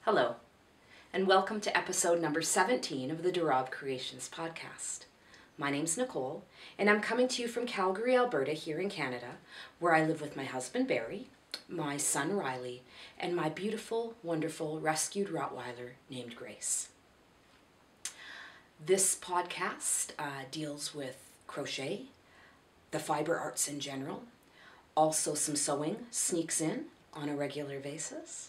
Hello, and welcome to episode number 17 of the Rabe Creations podcast. My name's Nicole, and I'm coming to you from Calgary, Alberta, here in Canada, where I live with my husband Barry, my son Riley, and my beautiful, wonderful rescued Rottweiler named Grace. This podcast deals with crochet, the fiber arts in general, also some sewing sneaks in on a regular basis.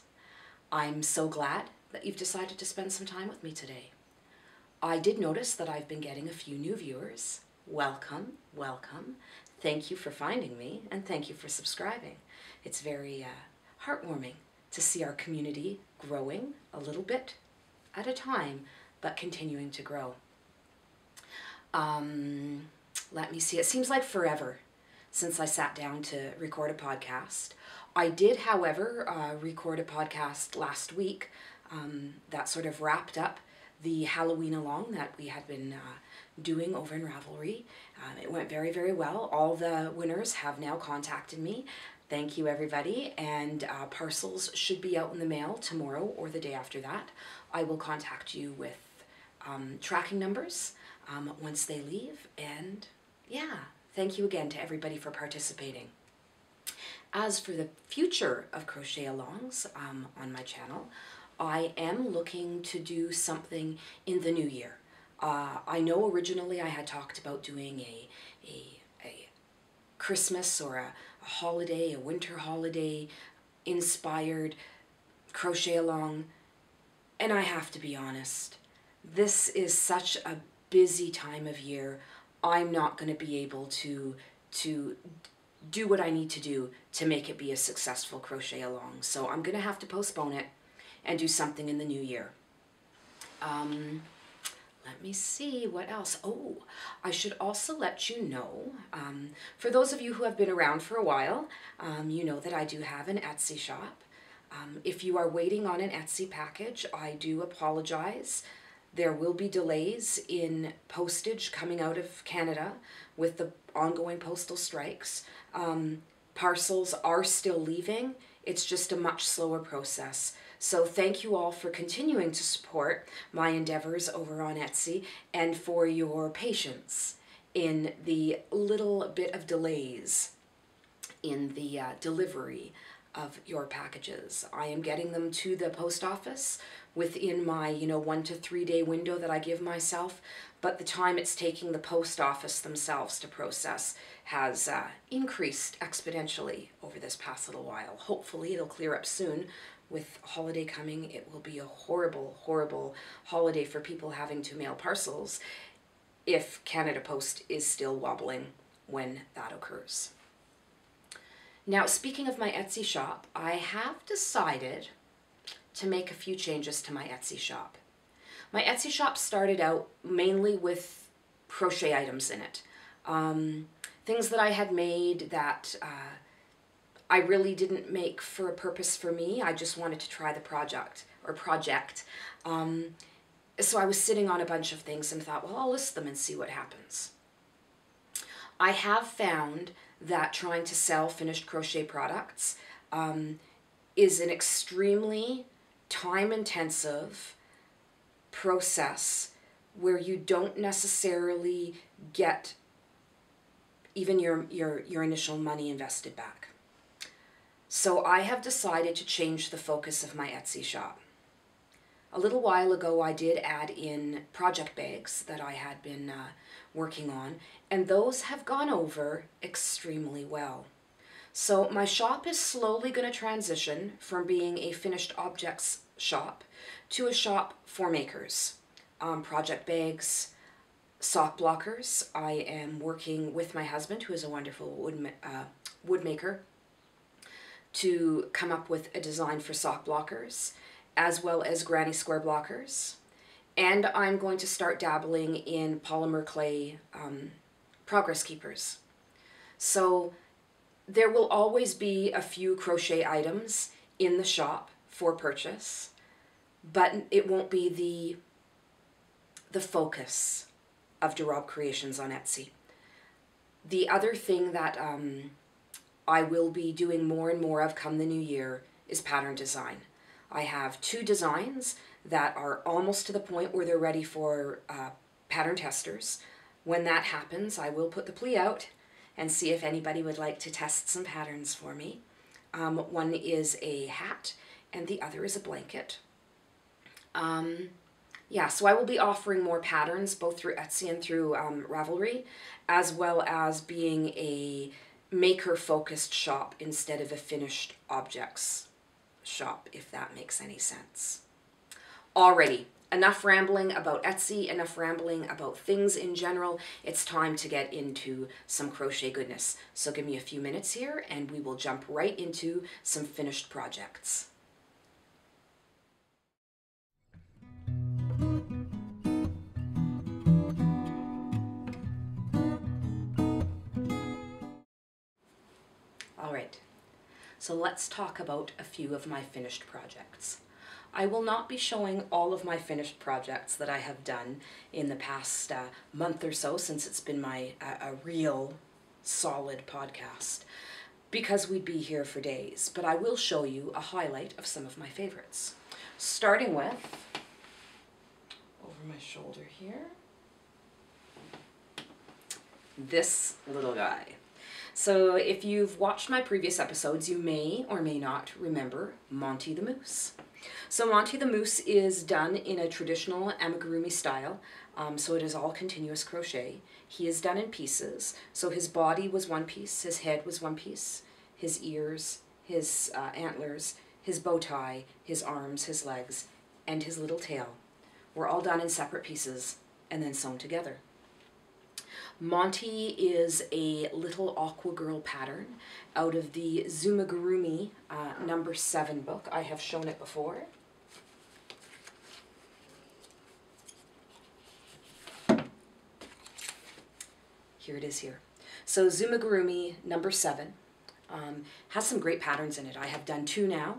I'm so glad that you've decided to spend some time with me today. I did notice that I've been getting a few new viewers. Welcome, welcome. Thank you for finding me, and thank you for subscribing. It's very heartwarming to see our community growing a little bit at a time, but continuing to grow. Let me see, it seems like forever since I sat down to record a podcast. I did, however, record a podcast last week that sort of wrapped up the Halloween along that we had been doing over in Ravelry. It went very, very well. All the winners have now contacted me. Thank you, everybody. And parcels should be out in the mail tomorrow or the day after that. I will contact you with tracking numbers once they leave. And yeah, thank you again to everybody for participating. As for the future of crochet alongs on my channel, I am looking to do something in the new year. I know originally I had talked about doing a Christmas or a holiday, a winter holiday inspired crochet along, and I have to be honest, this is such a busy time of year. I'm not going to be able to do what I need to do to make it be a successful crochet along. So I'm going to have to postpone it and do something in the new year. Let me see what else. Oh, I should also let you know, for those of you who have been around for a while, you know that I do have an Etsy shop. If you are waiting on an Etsy package, I do apologize. There will be delays in postage coming out of Canada with the ongoing postal strikes. Parcels are still leaving. It's just a much slower process. So thank you all for continuing to support my endeavors over on Etsy and for your patience in the little bit of delays in the delivery of your packages. I am getting them to the post office within my 1 to 3 day window that I give myself, but the time it's taking the post office themselves to process has increased exponentially over this past little while. Hopefully it'll clear up soon. With holiday coming, it will be a horrible, horrible holiday for people having to mail parcels if Canada Post is still wobbling when that occurs. Now, speaking of my Etsy shop, I have decided to make a few changes to my Etsy shop. My Etsy shop started out mainly with crochet items in it. Things that I had made that I really didn't make for a purpose for me. I just wanted to try the project. So I was sitting on a bunch of things and thought, well, I'll list them and see what happens. I have found that trying to sell finished crochet products is an extremely time-intensive process where you don't necessarily get even your initial money invested back. So I have decided to change the focus of my Etsy shop. A little while ago I did add in project bags that I had been working on, and those have gone over extremely well. So my shop is slowly going to transition from being a finished objects shop to a shop for makers. Project bags, sock blockers. I am working with my husband, who is a wonderful woodmaker, to come up with a design for sock blockers, as well as granny square blockers. And I'm going to start dabbling in polymer clay progress keepers. So there will always be a few crochet items in the shop for purchase, but it won't be the focus of Rabe Creations on Etsy. The other thing that I will be doing more and more of come the new year is pattern design. I have 2 designs that are almost to the point where they're ready for pattern testers. When that happens, I will put the plie out and see if anybody would like to test some patterns for me. One is a hat and the other is a blanket. Yeah, so I will be offering more patterns both through Etsy and through Ravelry, as well as being a maker-focused shop instead of a finished objects shop, if that makes any sense. Alrighty, enough rambling about Etsy, enough rambling about things in general. It's time to get into some crochet goodness. So give me a few minutes here and we will jump right into some finished projects. Alright, so let's talk about a few of my finished projects. I will not be showing all of my finished projects that I have done in the past month or so, since it's been my a real solid podcast, because we'd be here for days, but I will show you a highlight of some of my favorites. Starting with, over my shoulder here, this little guy. So if you've watched my previous episodes, you may or may not remember Monty the Moose. So Monty the Moose is done in a traditional amigurumi style, so it is all continuous crochet. He is done in pieces, so his body was one piece, his head was one piece, his ears, his antlers, his bow tie, his arms, his legs, and his little tail were all done in separate pieces and then sewn together. Monty is a little Aqua girl pattern out of the Zoomgurumi number 7 book. I have shown it before. Here it is here. So Zoomgurumi number 7 has some great patterns in it. I have done 2 now.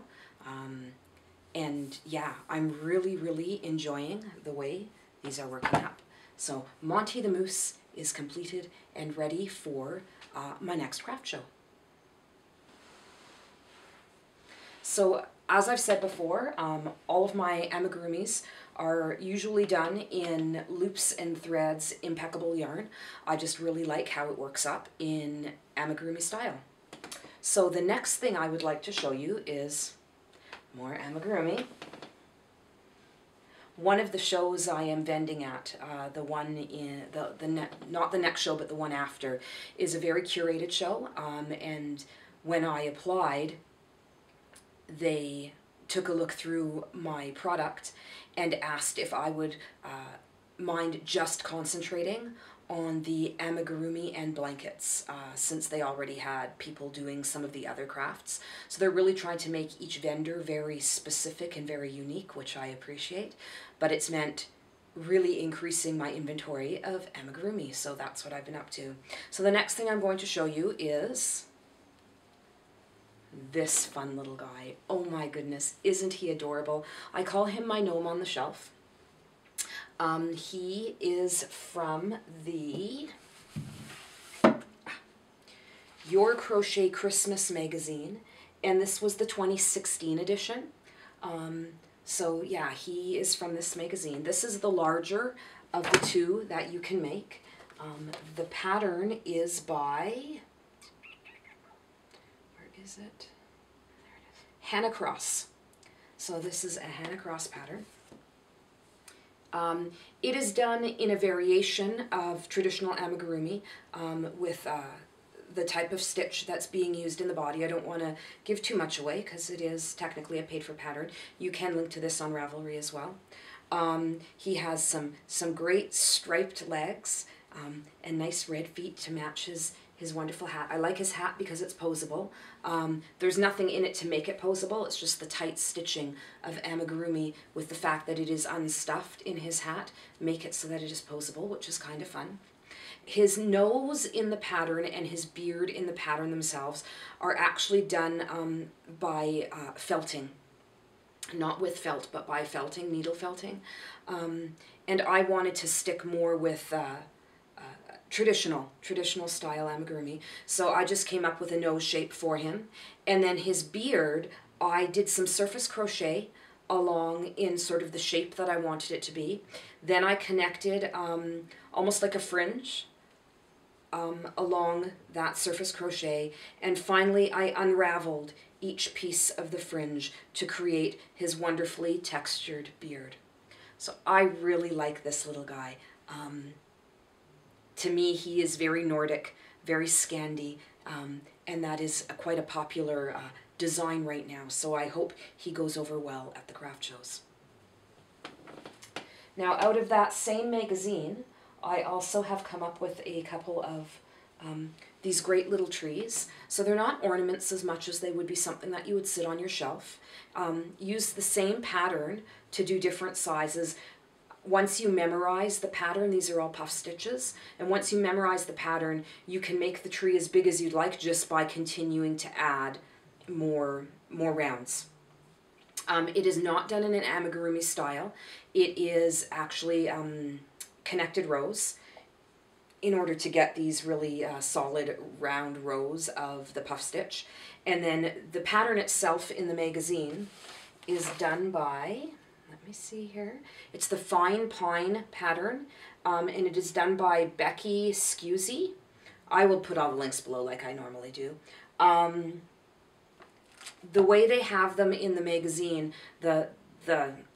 And yeah, I'm really enjoying the way these are working up. So Monty the Moose is completed and ready for my next craft show. So as I've said before, all of my amigurumis are usually done in loops and threads, impeccable yarn. I just really like how it works up in amigurumi style. So the next thing I would like to show you is more amigurumi. One of the shows I am vending at, the one in not the next show, but the one after, is a very curated show. And when I applied, they took a look through my product and asked if I would mind just concentrating on the amigurumi and blankets, since they already had people doing some of the other crafts. So they're really trying to make each vendor very specific and very unique, which I appreciate, but it's meant really increasing my inventory of amigurumi, so that's what I've been up to. So the next thing I'm going to show you is this fun little guy. Oh my goodness, isn't he adorable? I call him my gnome on the shelf. He is from the Your Crochet Christmas magazine, and this was the 2016 edition. So yeah, he is from this magazine. This is the larger of the 2 that you can make. The pattern is by, where is it? There it is. Hannah Cross. So this is a Hannah Cross pattern. It is done in a variation of traditional amigurumi with the type of stitch that's being used in the body. I don't want to give too much away because it is technically a paid for pattern. You can link to this on Ravelry as well. He has some great striped legs and nice red feet to match his wonderful hat. I like his hat because it's posable. There's nothing in it to make it posable. It's just the tight stitching of amigurumi with the fact that it is unstuffed in his hat make it so that it is posable, which is kind of fun. His nose in the pattern and his beard in the pattern themselves are actually done by felting. Not with felt, but by felting, needle felting. And I wanted to stick more with traditional style amigurumi. So I just came up with a nose shape for him. And then his beard, I did some surface crochet along in sort of the shape that I wanted it to be. Then I connected almost like a fringe along that surface crochet, and finally I unraveled each piece of the fringe to create his wonderfully textured beard. So I really like this little guy. To me, he is very Nordic, very Scandi, and that is quite a popular design right now, so I hope he goes over well at the craft shows. Now, out of that same magazine, I also have come up with a couple of these great little trees. So they're not ornaments as much as they would be something that you would sit on your shelf. Use the same pattern to do different sizes. Once you memorize the pattern, these are all puff stitches, and once you memorize the pattern, you can make the tree as big as you'd like just by continuing to add more rounds. It is not done in an amigurumi style. It is actually connected rows in order to get these really solid round rows of the puff stitch. And then the pattern itself in the magazine is done by, let me see here, it's the Fine Pine pattern, and it is done by Becky Scusey. I will put all the links below like I normally do. The way they have them in the magazine, the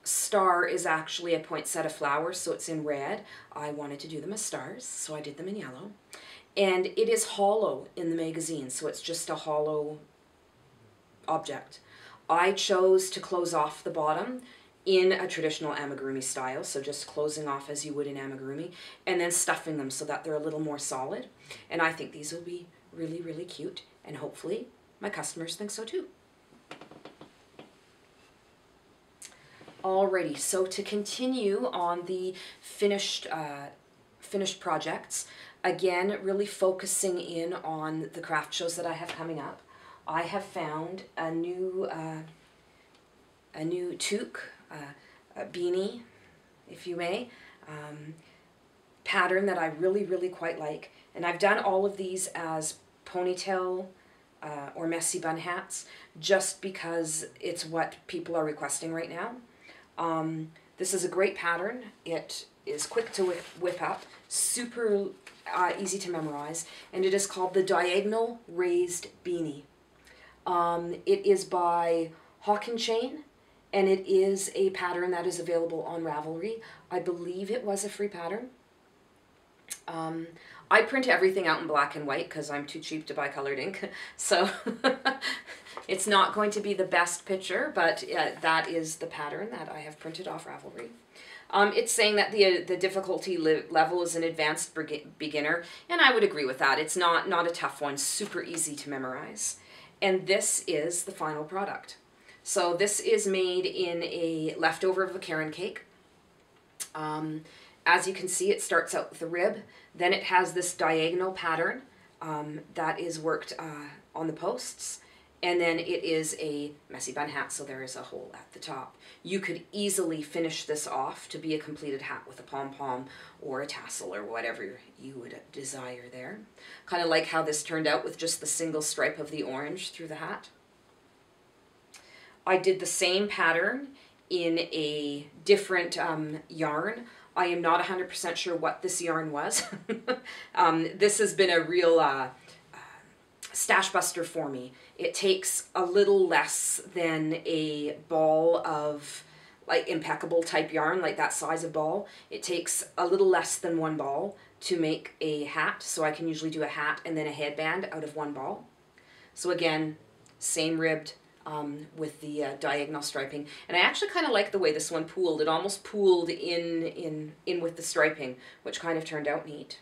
star is actually a poinsettia flower, so it's in red. I wanted to do them as stars, so I did them in yellow. And it is hollow in the magazine, so it's just a hollow object. I chose to close off the bottom in a traditional amigurumi style, so just closing off as you would in amigurumi, and then stuffing them so that they're a little more solid. And I think these will be really, really cute, and hopefully my customers think so too. Alrighty, so to continue on the finished projects, again, really focusing in on the craft shows that I have coming up, I have found a new toque, a beanie, if you may, pattern that I really, really quite like. And I've done all of these as ponytail or messy bun hats just because it's what people are requesting right now. This is a great pattern. It is quick to whip up, super easy to memorize, and it is called the Diagonal Raised Beanie. It is by Hawk and Chain, and it is a pattern that is available on Ravelry. I believe it was a free pattern. I print everything out in black and white because I'm too cheap to buy colored ink, so it's not going to be the best picture, but that is the pattern that I have printed off Ravelry. It's saying that the difficulty level is an advanced beginner, and I would agree with that. It's not a tough one, super easy to memorize. And this is the final product. So this is made in a leftover of a Karen cake. As you can see, it starts out with a rib, then it has this diagonal pattern that is worked on the posts, and then it is a messy bun hat, so there is a hole at the top. You could easily finish this off to be a completed hat with a pom-pom or a tassel or whatever you would desire there. Kind of like how this turned out with just the single stripe of the orange through the hat. I did the same pattern in a different yarn. I am not 100% sure what this yarn was. This has been a real stash buster for me. It takes a little less than a ball of like impeccable type yarn, like that size of ball. It takes a little less than one ball to make a hat, so I can usually do a hat and then a headband out of one ball. So again, same ribbed with the diagonal striping. And I actually kind of like the way this one pooled. It almost pooled in with the striping, which kind of turned out neat.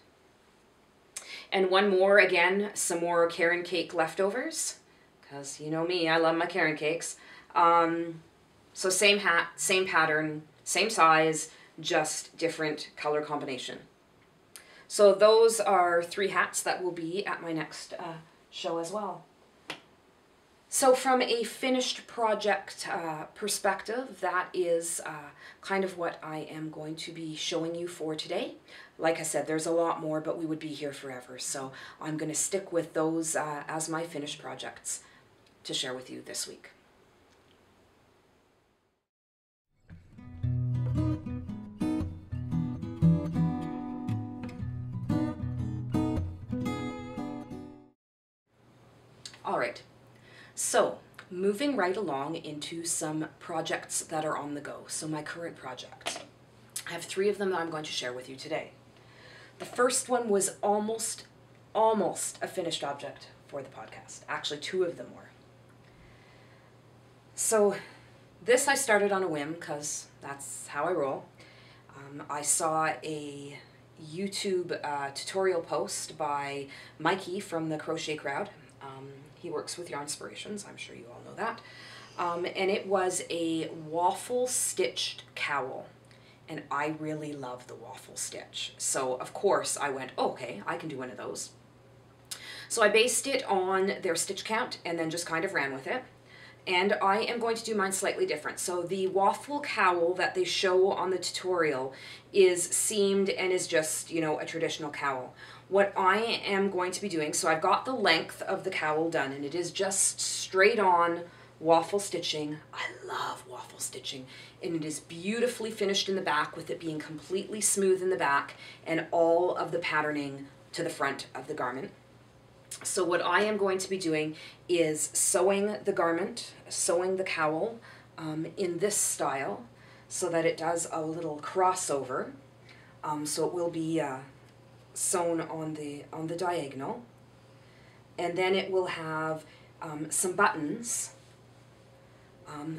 And one more, again, some more Karen cake leftovers, because you know me, I love my Karen cakes. So same hat, same pattern, same size, just different color combination. So those are 3 hats that will be at my next show as well. So from a finished project perspective, that is kind of what I am going to be showing you for today. Like I said, there's a lot more, but we would be here forever. So I'm going to stick with those as my finished projects to share with you this week. All right, so moving right along into some projects that are on the go. So my current projects. I have 3 of them that I'm going to share with you today. The first one was almost a finished object for the podcast. Actually, 2 of them were. So this I started on a whim because that's how I roll. I saw a YouTube tutorial post by Mikey from the Crochet Crowd. He works with Yarnspirations, I'm sure you all know that. And it was a waffle stitched cowl. And I really love the waffle stitch. So of course I went, oh, okay, I can do one of those. So I based it on their stitch count and then just kind of ran with it. And I am going to do mine slightly different. So the waffle cowl that they show on the tutorial is seamed and is just, you know, a traditional cowl. What I am going to be doing, so I've got the length of the cowl done and it is just straight on waffle stitching. I love waffle stitching, and it is beautifully finished in the back with it being completely smooth in the back and all of the patterning to the front of the garment. So what I am going to be doing is sewing the garment, sewing the cowl in this style so that it does a little crossover. So it will be sewn on the diagonal, and then it will have some buttons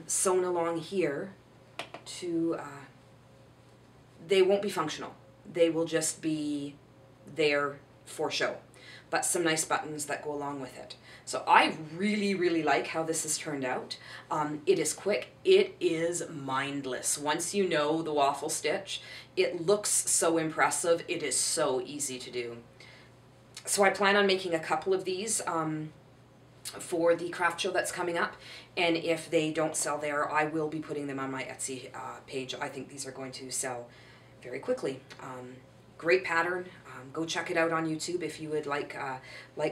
sewn along here to, they won't be functional. They will just be there for show, but some nice buttons that go along with it. So I really, really like how this has turned out. It is quick. It is mindless. Once you know the waffle stitch, it looks so impressive. It is so easy to do. So I plan on making a couple of these for the craft show that's coming up, and if they don't sell there, I will be putting them on my Etsy page. I think these are going to sell very quickly. Great pattern. Go check it out on YouTube if you would like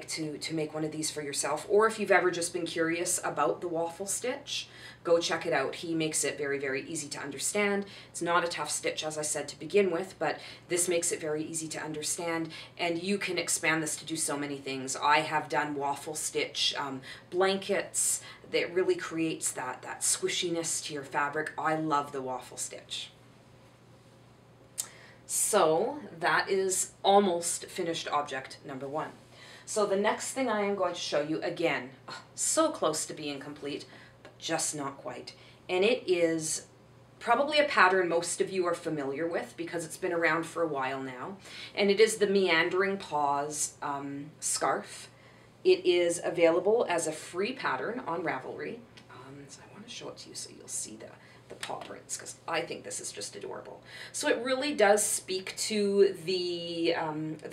to make one of these for yourself, or if you've ever just been curious about the waffle stitch, go check it out. He makes it very, very easy to understand. It's not a tough stitch, as I said, to begin with, but this makes it very easy to understand, and you can expand this to do so many things. I have done waffle stitch blankets that really creates that squishiness to your fabric. I love the waffle stitch. So that is almost finished object number 1. So the next thing I am going to show you, again, so close to being complete, but just not quite. And it is probably a pattern most of you are familiar with because it's been around for a while now. And it is the Meandering Paws scarf. It is available as a free pattern on Ravelry. So I want to show it to you so you'll see the paw prints, because I think this is just adorable. So it really does speak to the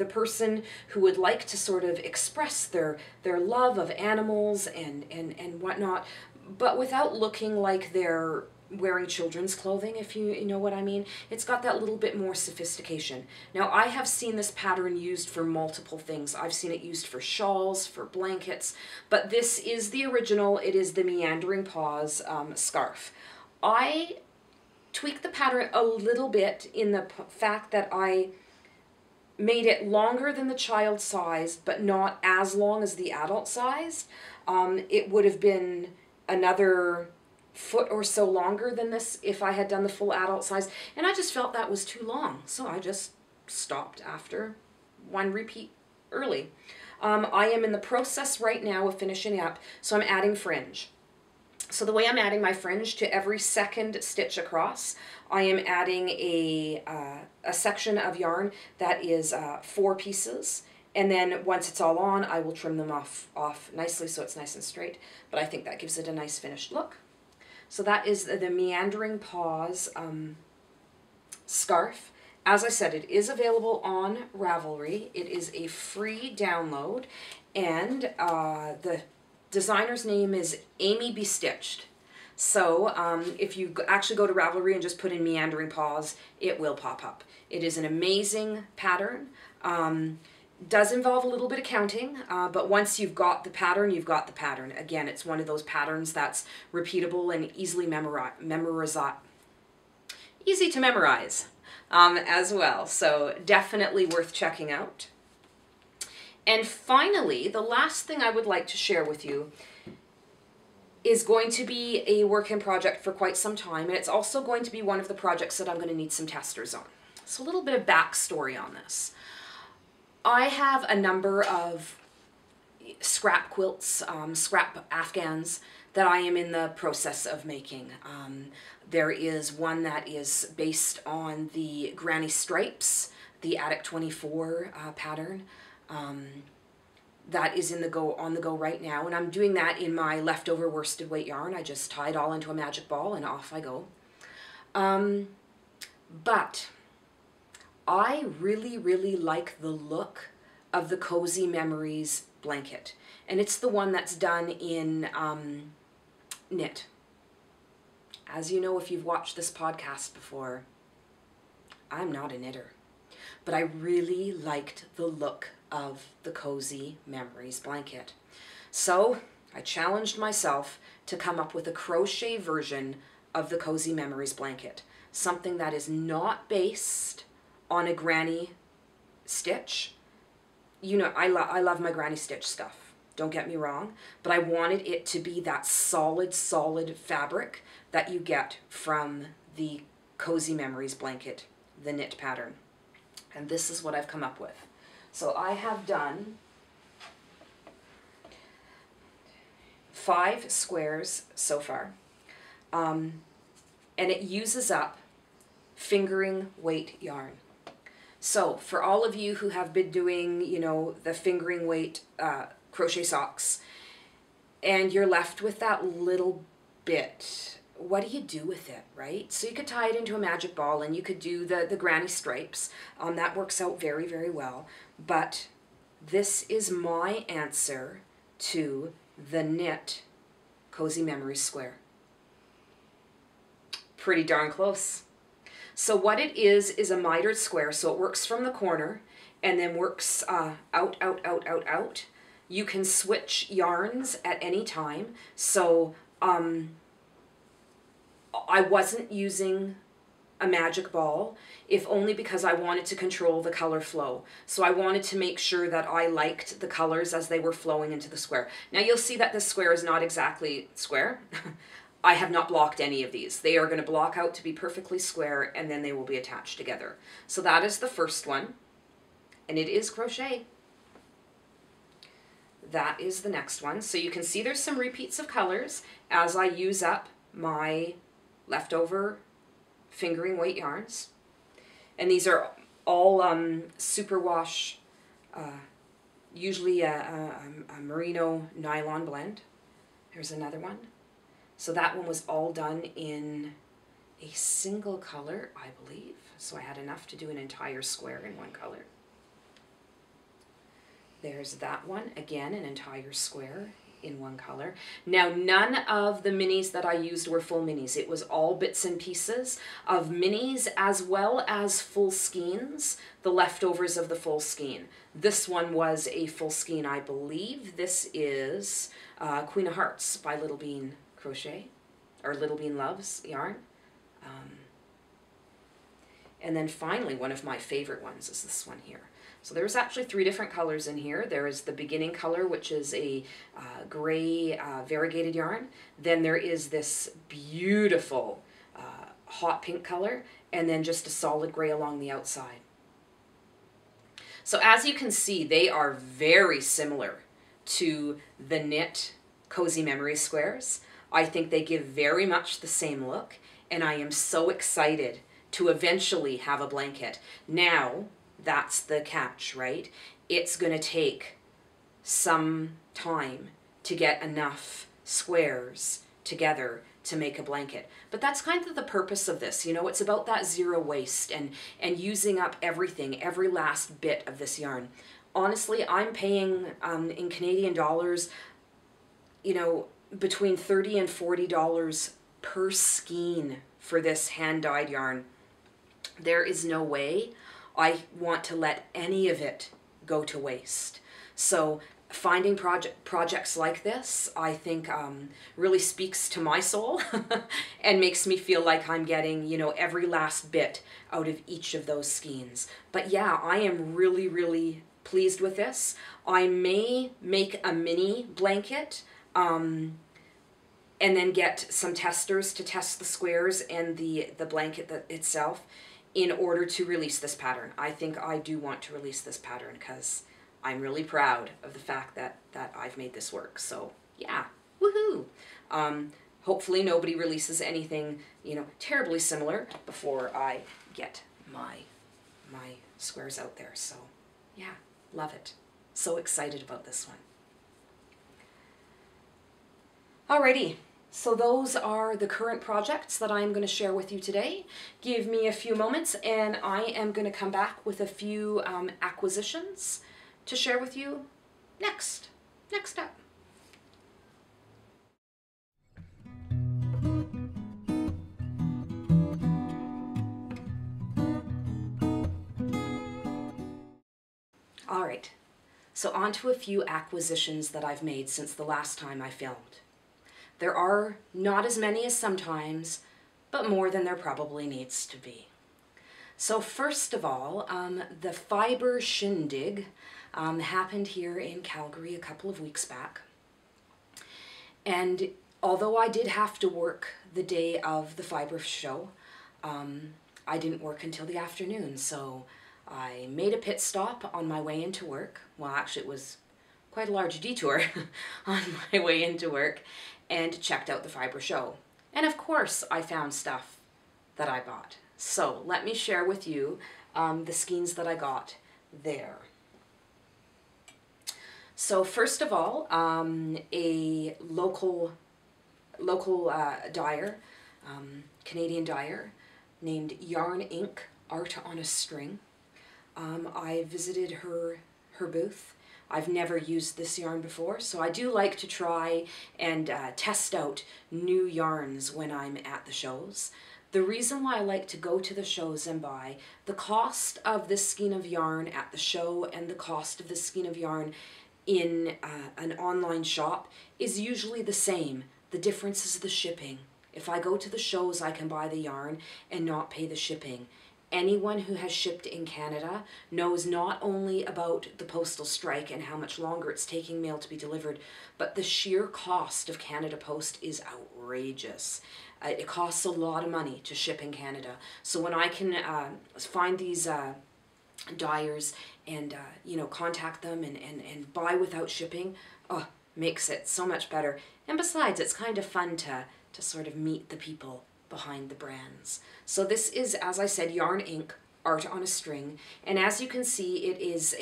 person who would like to sort of express their love of animals and whatnot, but without looking like they're wearing children's clothing, if you know what I mean. It's got that little bit more sophistication. Now, I have seen this pattern used for multiple things. I've seen it used for shawls, for blankets, but this is the original. It is the Meandering Paws scarf. I tweaked the pattern a little bit in the fact that I made it longer than the child size, but not as long as the adult size. It would have been another foot or so longer than this if I had done the full adult size, and I just felt that was too long, so I just stopped after one repeat early. I am in the process right now of finishing up, so I'm adding fringe. So the way I'm adding my fringe, to every second stitch across, I am adding a section of yarn that is 4 pieces, and then once it's all on, I will trim them off nicely so it's nice and straight, but I think that gives it a nice finished look. So that is the Meandering Paws scarf. As I said, it is available on Ravelry. It is a free download, and the designer's name is Amy Bestitched. So if you actually go to Ravelry and just put in Meandering Paws, it will pop up. It is an amazing pattern. Does involve a little bit of counting, but once you've got the pattern, you've got the pattern. Again, it's one of those patterns that's repeatable and easily easy to memorize as well. So definitely worth checking out. And finally, the last thing I would like to share with you is going to be a work in project for quite some time, and it's also going to be one of the projects that I'm going to need some testers on. So a little bit of backstory on this. I have a number of scrap quilts, scrap Afghans that I am in the process of making. There is one that is based on the Granny Stripes, the Attic 24 pattern. That is on the go right now, and I'm doing that in my leftover worsted weight yarn. I just tie it all into a magic ball and off I go. But I really like the look of the Cozy Memories blanket, and it's the one that's done in knit. As you know, if you've watched this podcast before, I'm not a knitter, but I really liked the look of the Cozy Memories blanket. So I challenged myself to come up with a crochet version of the Cozy Memories blanket. Something that is not based on a granny stitch. You know, I love my granny stitch stuff. Don't get me wrong, but I wanted it to be that solid fabric that you get from the Cozy Memories blanket, the knit pattern. And this is what I've come up with. So I have done 5 squares so far, and it uses up fingering weight yarn. So for all of you who have been doing, you know, the fingering weight crochet socks, and you're left with that little bit, what do you do with it, right? So you could tie it into a magic ball, and you could do the granny stripes. That works out very well. But this is my answer to the knit Cozy Memories square. Pretty darn close. So what it is a mitered square, so it works from the corner and then works out. You can switch yarns at any time. So I wasn't using a magic ball, if only because I wanted to control the color flow. So I wanted to make sure that I liked the colors as they were flowing into the square. Now you'll see that this square is not exactly square. I have not blocked any of these. They are going to block out to be perfectly square, and then they will be attached together. So that is the first one, and it is crochet. That is the next one. So you can see there's some repeats of colors as I use up my leftover fingering weight yarns. And these are all superwash, usually a merino nylon blend. There's another one. So that one was all done in a single color, I believe. So I had enough to do an entire square in one color. There's that one, again, an entire square in one color. Now, none of the minis that I used were full minis. It was all bits and pieces of minis as well as full skeins, the leftovers of the full skein. This one was a full skein, I believe. This is Queen of Hearts by Little Bean Crochet, or Little Bean Loves yarn. And then finally, one of my favorite ones is this one here. So there's actually 3 different colors in here. There is the beginning color, which is a gray variegated yarn. Then there is this beautiful hot pink color, and then just a solid gray along the outside. So as you can see, they are very similar to the knit Cozy Memories squares. I think they give very much the same look, and I am so excited to eventually have a blanket. Now, that's the catch, right? It's going to take some time to get enough squares together to make a blanket. But that's kind of the purpose of this. You know, it's about that zero waste and using up everything, every last bit of this yarn. Honestly, I'm paying in Canadian dollars, you know, between $30 and $40 per skein for this hand-dyed yarn. There is no way I want to let any of it go to waste. So finding projects like this, I think really speaks to my soul and makes me feel like I'm getting, you know, every last bit out of each of those skeins. But yeah, I am really pleased with this. I may make a mini blanket and then get some testers to test the squares and the blanket itself in order to release this pattern. I think I do want to release this pattern because I'm really proud of the fact that I've made this work. So yeah, woohoo! Hopefully nobody releases anything, you know, terribly similar before I get my squares out there. So yeah, love it. So excited about this one. Alrighty, so those are the current projects that I'm going to share with you today. Give me a few moments and I am going to come back with a few acquisitions to share with you next up. All right, so on to a few acquisitions that I've made since the last time I filmed. There are not as many as sometimes, but more than there probably needs to be. So first of all, the Fiber Shindig happened here in Calgary a couple of weeks back. And although I did have to work the day of the fiber show, I didn't work until the afternoon, so I made a pit stop on my way into work. Well, actually it was quite a large detour on my way into work, and checked out the fiber show. And of course I found stuff that I bought. So let me share with you the skeins that I got there. So first of all, a local dyer, Canadian dyer named Yarn Inc. Art on a String. I visited her booth. I've never used this yarn before, so I do like to try and test out new yarns when I'm at the shows. The reason why I like to go to the shows and buy, the cost of this skein of yarn at the show and the cost of this skein of yarn in an online shop is usually the same. The difference is the shipping. If I go to the shows, I can buy the yarn and not pay the shipping. Anyone who has shipped in Canada knows not only about the postal strike and how much longer it's taking mail to be delivered, but the sheer cost of Canada Post is outrageous. It costs a lot of money to ship in Canada. So when I can find these dyers and you know, contact them and buy without shipping, oh, makes it so much better. And besides, it's kind of fun to sort of meet the people behind the brands. So this is, as I said, Yarn Inc. Art on a String, and as you can see, it is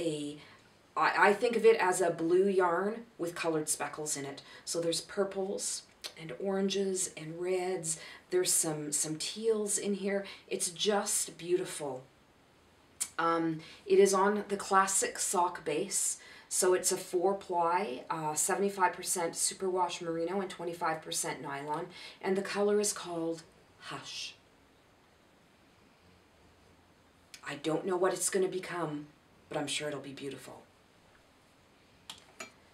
I think of it as a blue yarn with colored speckles in it. So there's purples and oranges and reds. There's some teals in here. It's just beautiful. It is on the classic sock base. So it's a 4-ply, 75% superwash merino and 25% nylon, and the color is called Hush. I don't know what it's going to become, but I'm sure it'll be beautiful.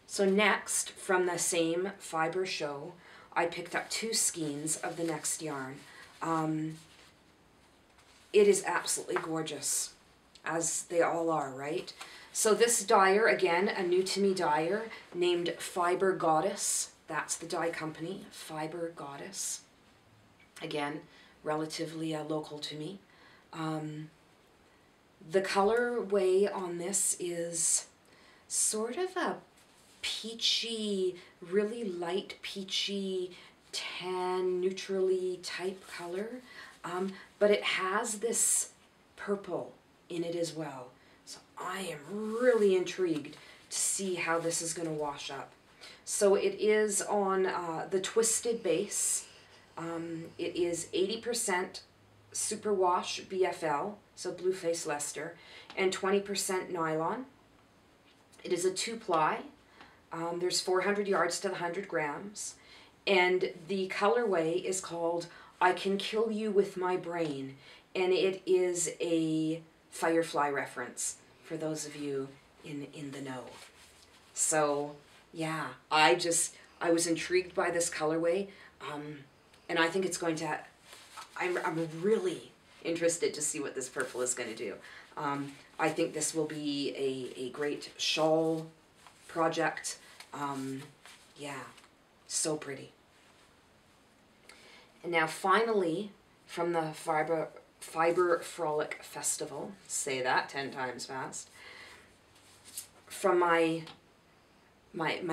So next, from the same fiber show, I picked up 2 skeins of the next yarn. It is absolutely gorgeous, as they all are, right? So this dyer, again, a new to me dyer named Fiber Goddess. That's the dye company, Fiber Goddess. Again, relatively local to me. The colorway on this is sort of a peachy, really light peachy, tan, neutrally type color, but it has this purple in it as well. So I am really intrigued to see how this is going to wash up. So it is on the twisted base. It is 80% superwash BFL, so Blue Face Leicester, and 20% nylon. It is a 2-ply. There's 400 yards to the 100 grams. And the colorway is called I Can Kill You With My Brain. And it is a Firefly reference for those of you in the know. So yeah, I was intrigued by this colorway. And I think it's going to, I'm really interested to see what this purple is going to do. I think this will be a great shawl project. Yeah, so pretty. And now finally, from the Fiber Frolic Festival, say that 10 times fast, from my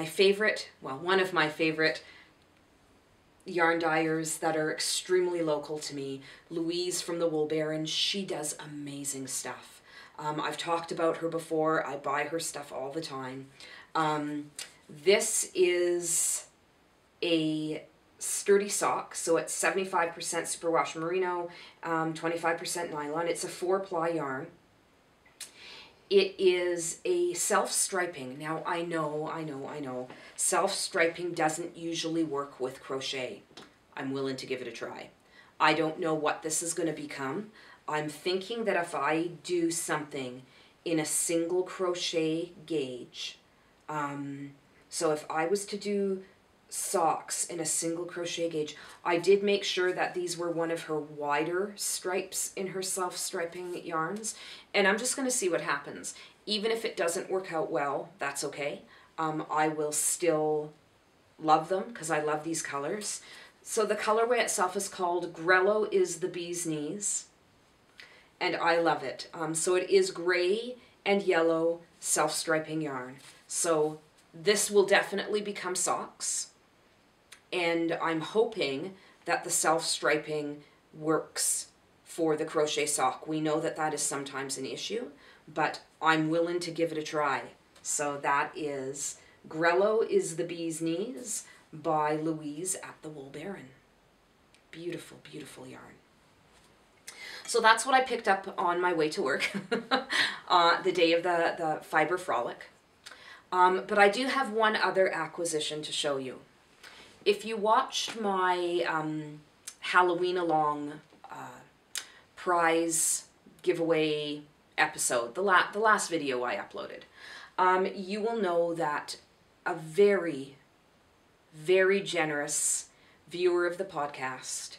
favorite, well, one of my favorite yarn dyers that are extremely local to me, Louise from the Wool Baron. She does amazing stuff. I've talked about her before. I buy her stuff all the time. This is a sturdy sock, so it's 75% superwash merino, 25% nylon. It's a 4-ply yarn. It is a self-striping. Now, I know, self-striping doesn't usually work with crochet. I'm willing to give it a try. I don't know what this is going to become. I'm thinking that if I do something in a single crochet gauge, so if I was to do socks in a single crochet gauge, I did make sure that these were one of her wider stripes in her self-striping yarns, and I'm just going to see what happens. Even if it doesn't work out well, that's okay. I will still love them because I love these colors. So the colorway itself is called Grello is the Bee's Knees, and I love it. So it is gray and yellow self-striping yarn. So this will definitely become socks. And I'm hoping that the self-striping works for the crochet sock. We know that that is sometimes an issue, but I'm willing to give it a try. So that is Grello is the Bee's Knees by Louise at the Wool Baron. Beautiful, beautiful yarn. So that's what I picked up on my way to work the day of the Fiber Frolic. But I do have one other acquisition to show you. If you watched my Halloween along prize giveaway episode, the last video I uploaded, you will know that a very, very generous viewer of the podcast,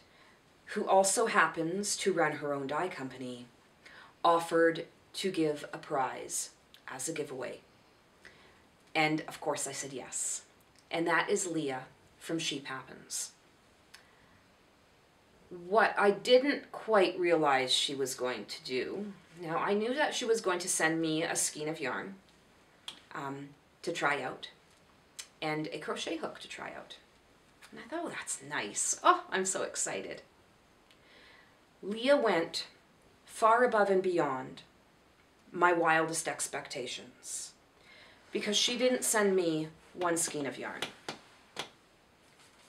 who also happens to run her own dye company, offered to give a prize as a giveaway. And of course I said yes. And that is Leah from Sheep Happens. What I didn't quite realize she was going to do, now I knew that she was going to send me a skein of yarn to try out, and a crochet hook to try out. And I thought, oh, that's nice. Oh, I'm so excited. Leah went far above and beyond my wildest expectations, because she didn't send me one skein of yarn.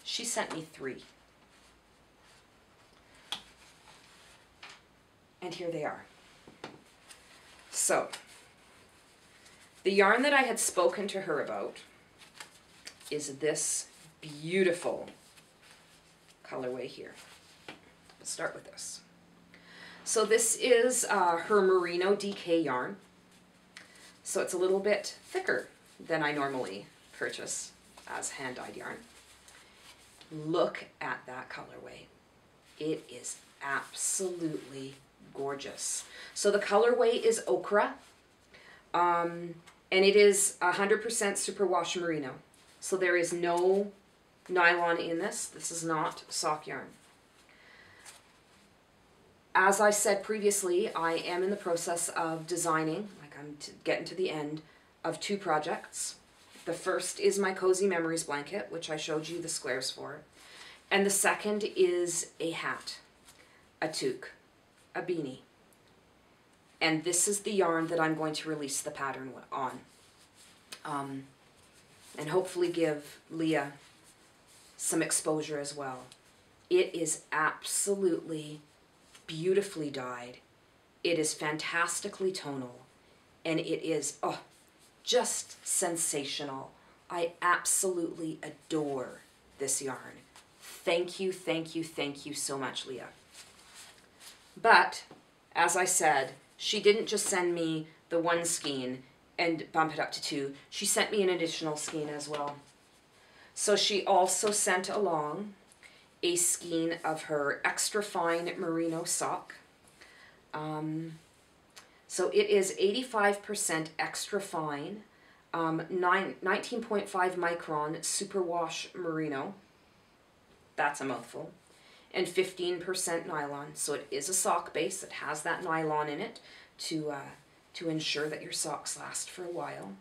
She sent me 3. And here they are. So, the yarn that I had spoken to her about is this beautiful colorway here. Let's start with this. So this is her Merino DK yarn. So it's a little bit thicker than I normally purchase as hand-dyed yarn. Look at that colorway. It is absolutely gorgeous. So the colorway is Ochra, and it is 100% superwash merino. So there is no nylon in this. This is not sock yarn. As I said previously, I am in the process of designing, like I'm getting to the end, of 2 projects. The first is my Cozy Memories blanket, which I showed you the squares for. And the second is a hat, a toque, a beanie. And this is the yarn that I'm going to release the pattern on. And hopefully give Leah some exposure as well. It is absolutely beautifully dyed. It is fantastically tonal. And it is, oh, just sensational. I absolutely adore this yarn. Thank you, thank you, thank you so much, Leah. But, as I said, she didn't just send me the 1 skein and bump it up to 2. She sent me an additional skein as well. So she also sent along a skein of her extra fine merino sock. So it is 85% extra fine, 19.5 micron superwash merino. That's a mouthful. And 15% nylon. So it is a sock base that has that nylon in it to ensure that your socks last for a while.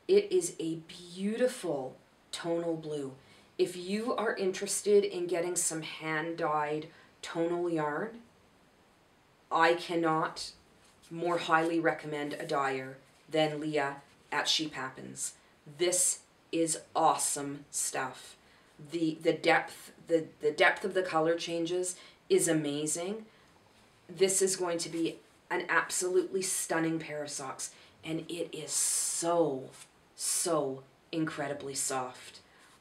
It is a beautiful tonal blue. If you are interested in getting some hand-dyed tonal yarn, I cannot more highly recommend a dyer than Leah at Sheep Happens. This is awesome stuff. The depth of the color changes is amazing. This is going to be an absolutely stunning pair of socks, and it is so incredibly soft.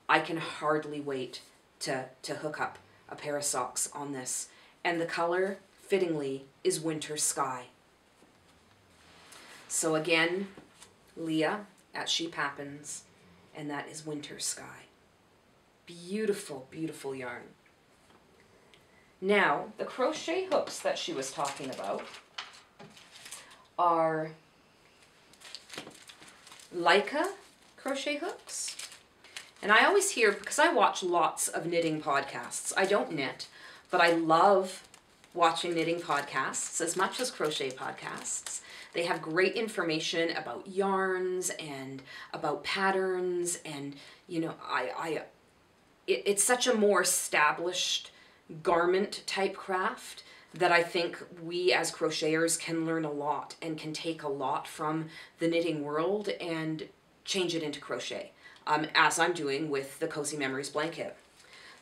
I can hardly wait to hook up a pair of socks on this. And the color, fittingly, is Winter Sky. So again, Leah at Sheep Happens, and that is Winter Sky. Beautiful, beautiful yarn. Now, the crochet hooks that she was talking about are Leica crochet hooks. And I always hear, because I watch lots of knitting podcasts. I don't knit, but I love watching knitting podcasts as much as crochet podcasts. They have great information about yarns and about patterns, and you know, it's such a more established garment type craft that I think we as crocheters can learn a lot and can take a lot from the knitting world and change it into crochet, as I'm doing with the Cozy Memories blanket.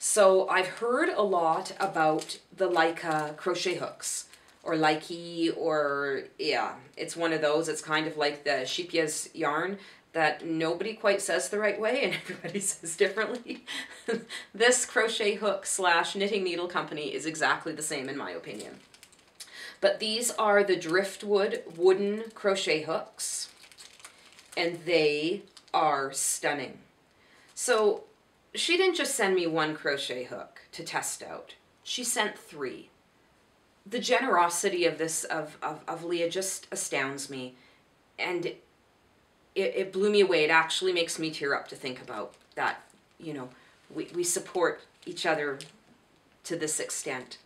So I've heard a lot about the Leica crochet hooks, or Likey, or yeah, it's one of those. It's kind of like the Sheepia's yarn that nobody quite says the right way and everybody says differently. This crochet hook / knitting needle company is exactly the same in my opinion. But these are the driftwood wooden crochet hooks, and they are stunning. So she didn't just send me one crochet hook to test out. She sent 3. The generosity of this, of Leah, just astounds me. And it blew me away. It actually makes me tear up to think about that, you know, we support each other to this extent.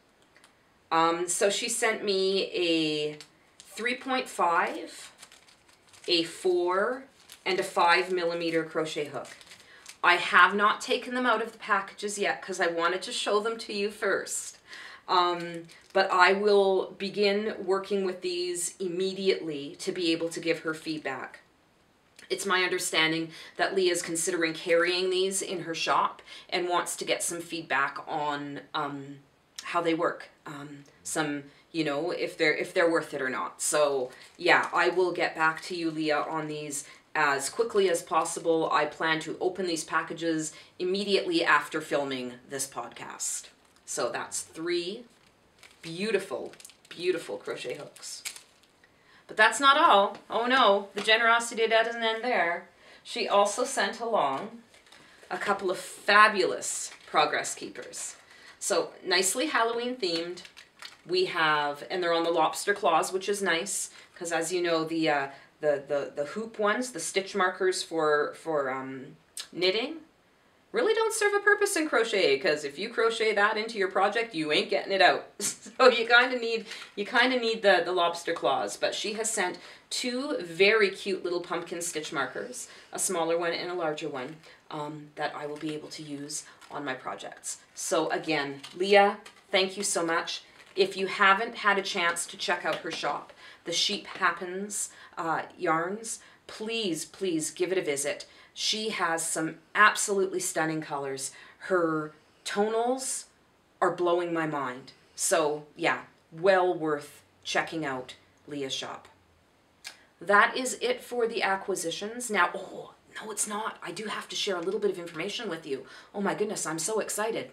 So she sent me a 3.5, a 4, and a 5 millimeter crochet hook. I have not taken them out of the packages yet because I wanted to show them to you first. But I will begin working with these immediately to be able to give her feedback. It's my understanding that Leah is considering carrying these in her shop and wants to get some feedback on how they work. Some, you know, if they're worth it or not. So yeah, I will get back to you, Leah, on these as quickly as possible. I plan to open these packages immediately after filming this podcast. So that's 3 beautiful, beautiful crochet hooks. But that's not all. Oh no, the generosity doesn't end there. She also sent along a couple of fabulous progress keepers. So nicely Halloween themed. We have, and they're on the lobster claws, which is nice, because as you know, the hoop ones, the stitch markers for knitting, really don't serve a purpose in crochet, because if you crochet that into your project, you ain't getting it out. So you kind of need the lobster claws. But she has sent 2 very cute little pumpkin stitch markers, a smaller one and a larger one, that I will be able to use on my projects. So again, Leah, thank you so much. If you haven't had a chance to check out her shop, the Sheep Happens yarns, please give it a visit. She has some absolutely stunning colors. Her tonals are blowing my mind. So yeah, well worth checking out Leah's shop. That is it for the acquisitions. Now, oh, no it's not. I do have to share a little bit of information with you. Oh my goodness, I'm so excited.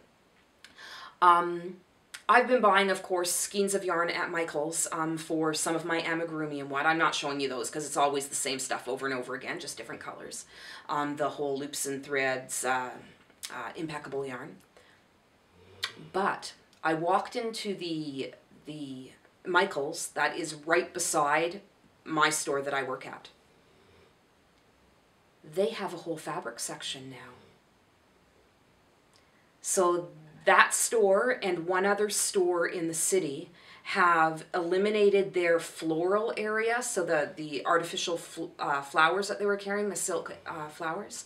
I've been buying, of course, skeins of yarn at Michael's for some of my Amigurumi and what. I'm not showing you those because it's always the same stuff over and over again, just different colors. The whole loops and threads, impeccable yarn. But I walked into the Michael's, that is right beside my store that I work at. They have a whole fabric section now. So that store and one other store in the city have eliminated their floral area, so the artificial flowers that they were carrying, the silk flowers,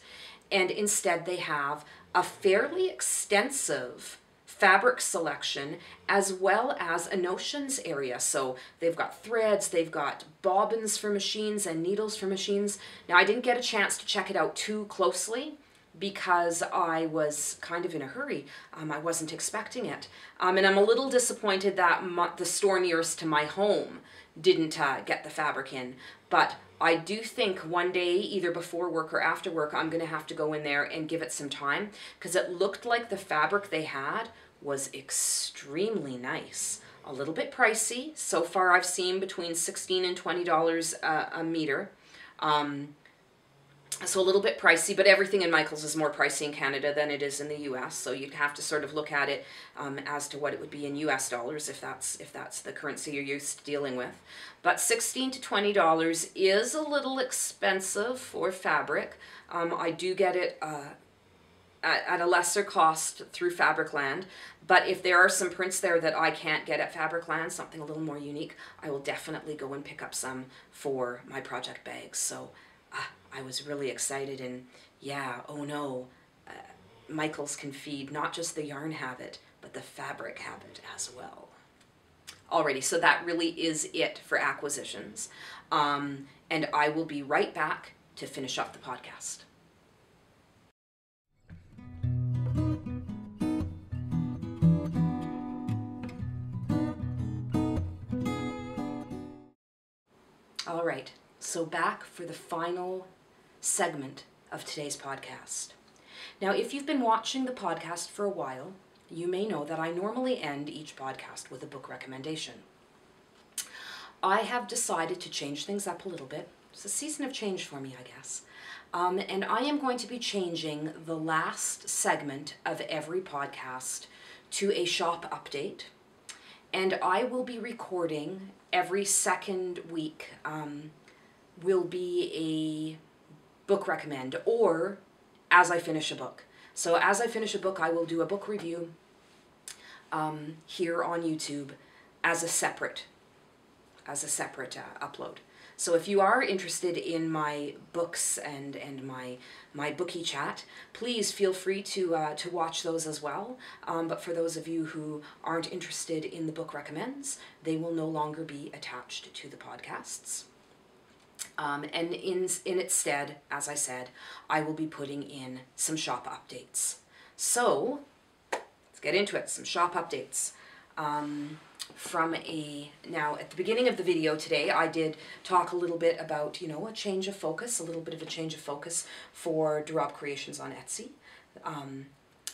and instead they have a fairly extensive fabric selection as well as a notions area. So they've got threads, they've got bobbins for machines and needles for machines. Now I didn't get a chance to check it out too closely because I was kind of in a hurry. I wasn't expecting it. And I'm a little disappointed that the store nearest to my home didn't get the fabric in. But I do think one day, either before work or after work, I'm going to have to go in there and give it some time, because it looked like the fabric they had was extremely nice. A little bit pricey. So far I've seen between $16 and $20 a meter. So a little bit pricey, but everything in Michael's is more pricey in Canada than it is in the US. So you'd have to sort of look at it as to what it would be in US dollars if that's the currency you're used to dealing with. But $16 to $20 is a little expensive for fabric. I do get it at a lesser cost through Fabricland, but if there are some prints there that I can't get at Fabricland, something a little more unique, I will definitely go and pick up some for my project bags. So I was really excited, and yeah, oh no, Michael's can feed not just the yarn habit, but the fabric habit as well. Alrighty, so that really is it for acquisitions. And I will be right back to finish up the podcast. All right, so back for the final segment of today's podcast. Now, if you've been watching the podcast for a while, you may know that I normally end each podcast with a book recommendation. I have decided to change things up a little bit. It's a season of change for me, I guess. And I am going to be changing the last segment of every podcast to a shop update. And I will be recording every second week. Will be a book recommend, or as I finish a book. So as I finish a book, I will do a book review here on YouTube as a separate upload. So if you are interested in my books and my bookie chat, please feel free to watch those as well. But for those of you who aren't interested in the book recommends, they will no longer be attached to the podcasts. And in its stead, as I said, I will be putting in some shop updates. So let's get into it. Some shop updates. Now at the beginning of the video today, I did talk a little bit about, a change of focus, a little bit of a change of focus for Rabe Creations on Etsy.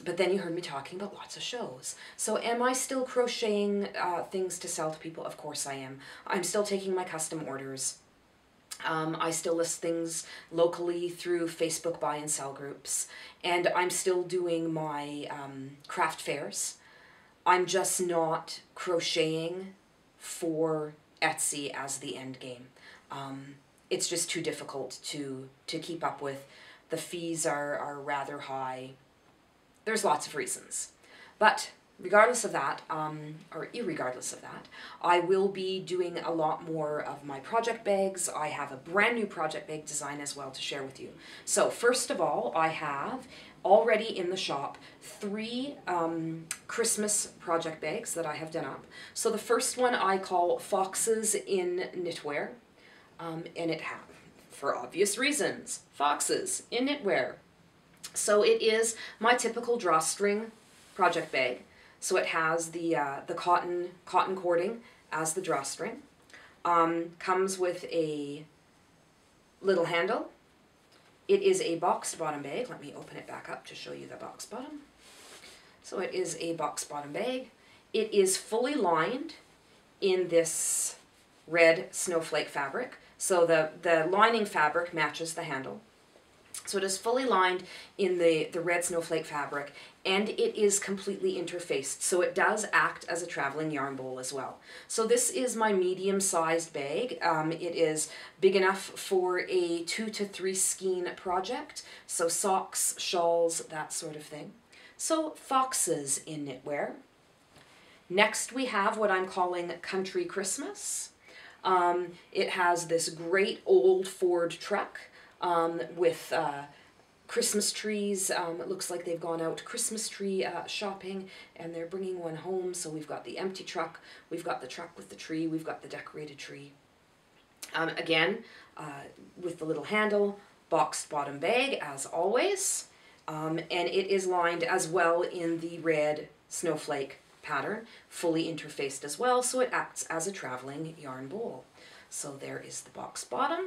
But then you heard me talking about lots of shows. So am I still crocheting things to sell to people? Of course I am. I'm still taking my custom orders. I still list things locally through Facebook buy and sell groups, and I'm still doing my craft fairs. I'm just not crocheting for Etsy as the end game. It's just too difficult to keep up with. The fees are rather high. There's lots of reasons. But regardless of that, or irregardless of that, I will be doing a lot more of my project bags. I have a brand new project bag design as well to share with you. So first of all, I have already in the shop 3 Christmas project bags that I have done up. So the first one I call Foxes in Knitwear, and it has, for obvious reasons, foxes in knitwear. So it is my typical drawstring project bag. So it has the cotton cording as the drawstring. Comes with a little handle. It is a boxed bottom bag. Let me open it back up to show you the box bottom. So it is a box bottom bag. It is fully lined in this red snowflake fabric. So the lining fabric matches the handle. So it is fully lined in the red snowflake fabric, and it is completely interfaced, so it does act as a traveling yarn bowl as well. So this is my medium-sized bag. It is big enough for a 2 to 3 skein project, so socks, shawls, that sort of thing. So foxes in knitwear. Next we have what I'm calling Country Christmas. It has this great old Ford truck with Christmas trees. It looks like they've gone out Christmas tree shopping and they're bringing one home. So we've got the empty truck, we've got the truck with the tree, we've got the decorated tree. Again, with the little handle, boxed bottom bag as always. And it is lined as well in the red snowflake pattern, fully interfaced as well, so it acts as a traveling yarn bowl. So there is the box bottom,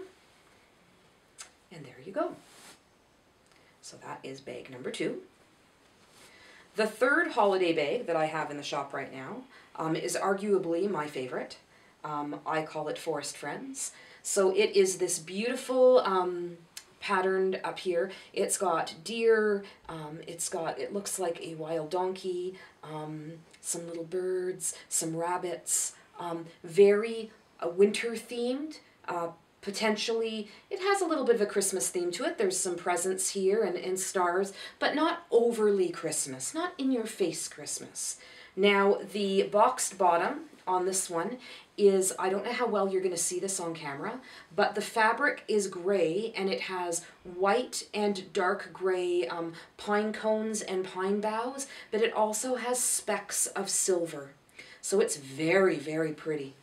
and there you go. So that is bag number 2. The third holiday bag that I have in the shop right now is arguably my favorite. I call it Forest Friends. So it is this beautiful patterned up here. It's got deer, it looks like a wild donkey, some little birds, some rabbits, very winter themed, potentially it has a little bit of a Christmas theme to it. There's some presents here and stars, but not overly Christmas, not in your face Christmas. Now the boxed bottom on this one is, I don't know how well you're going to see this on camera, but the fabric is gray and it has white and dark gray pine cones and pine boughs, but it also has specks of silver. So it's very, very pretty.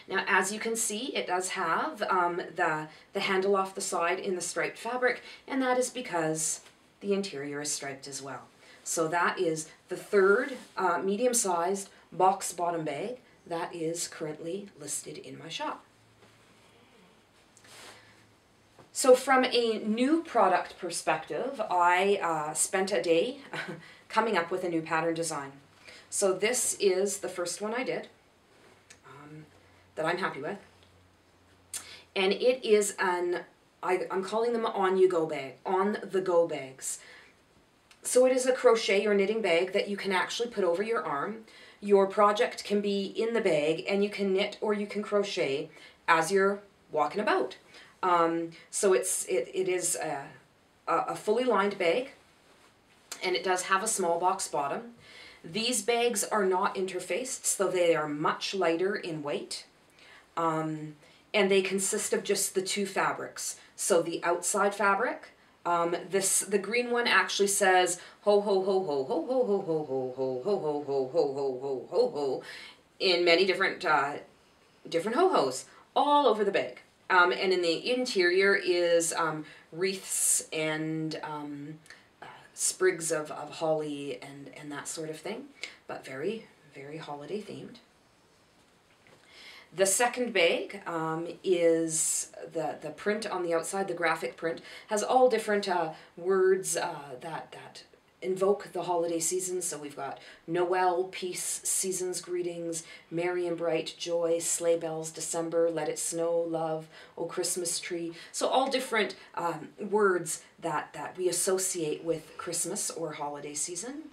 Now, as you can see, it does have the handle off the side in the striped fabric, and that is because the interior is striped as well. So that is the third medium-sized box bottom bag that is currently listed in my shop. So from a new product perspective, I spent a day coming up with a new pattern design. So this is the first one I did that I'm happy with. And it is I'm calling them on-the-go bags. So it is a crochet or knitting bag that you can actually put over your arm. Your project can be in the bag and you can knit or you can crochet as you're walking about. So it is a fully lined bag, and it does have a small box bottom. These bags are not interfaced, so they are much lighter in weight. And they consist of just the 2 fabrics. So the outside fabric, the green one actually says ho ho ho ho ho ho ho ho ho ho ho ho ho ho ho ho ho in many different ho-hos all over the bag. And in the interior is wreaths and sprigs of holly and that sort of thing, but very, very holiday themed. The second bag is the print on the outside, the graphic print, has all different words that invoke the holiday season. So we've got Noel, peace, season's greetings, merry and bright, joy, sleigh bells, December, let it snow, love, oh Christmas tree. So all different words that we associate with Christmas or holiday season.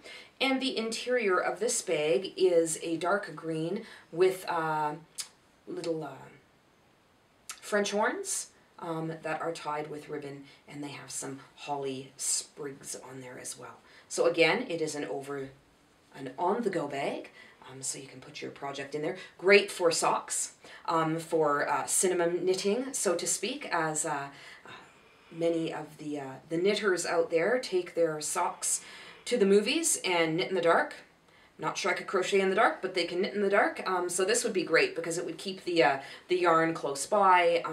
And the interior of this bag is a dark green with little French horns that are tied with ribbon, and they have some holly sprigs on there as well. So again, it is an on-the-go bag, so you can put your project in there. Great for socks, for cinnamon knitting, so to speak, as many of the knitters out there take their socks to the movies and knit in the dark. Not sure I could crochet in the dark, but they can knit in the dark. So this would be great because it would keep the yarn close by,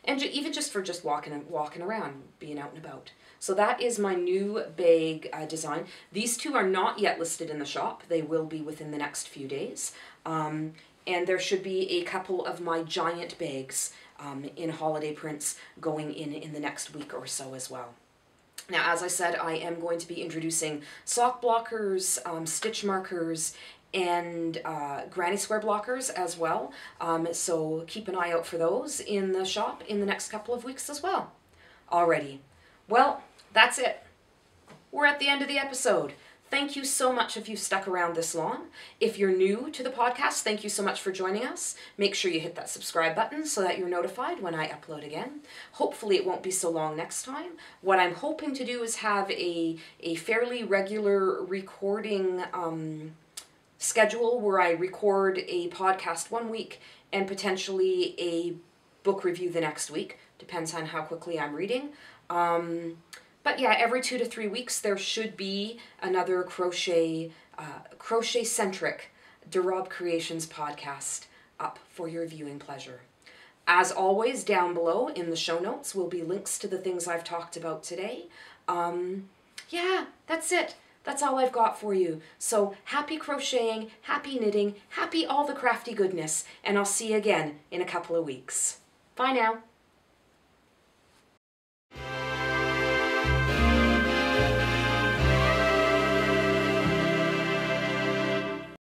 and even just for walking around, being out and about. So that is my new bag design. These 2 are not yet listed in the shop. They will be within the next few days. And there should be a couple of my giant bags in holiday prints going in the next week or so as well. Now, as I said, I am going to be introducing sock blockers, stitch markers, and granny square blockers as well. So keep an eye out for those in the shop in the next couple of weeks as well. Alrighty. Well, that's it. we're at the end of the episode. Thank you so much if you've stuck around this long. If you're new to the podcast, thank you so much for joining us. Make sure you hit that subscribe button so that you're notified when I upload again. Hopefully it won't be so long next time. What I'm hoping to do is have a fairly regular recording schedule where I record a podcast one week and potentially a book review the next week. Depends on how quickly I'm reading. But yeah, every 2 to 3 weeks there should be another crochet-centric Rabe Creations podcast up for your viewing pleasure. As always, down below in the show notes will be links to the things I've talked about today. Yeah, that's it. That's all I've got for you. So happy crocheting, happy knitting, happy all the crafty goodness, and I'll see you again in a couple of weeks. Bye now.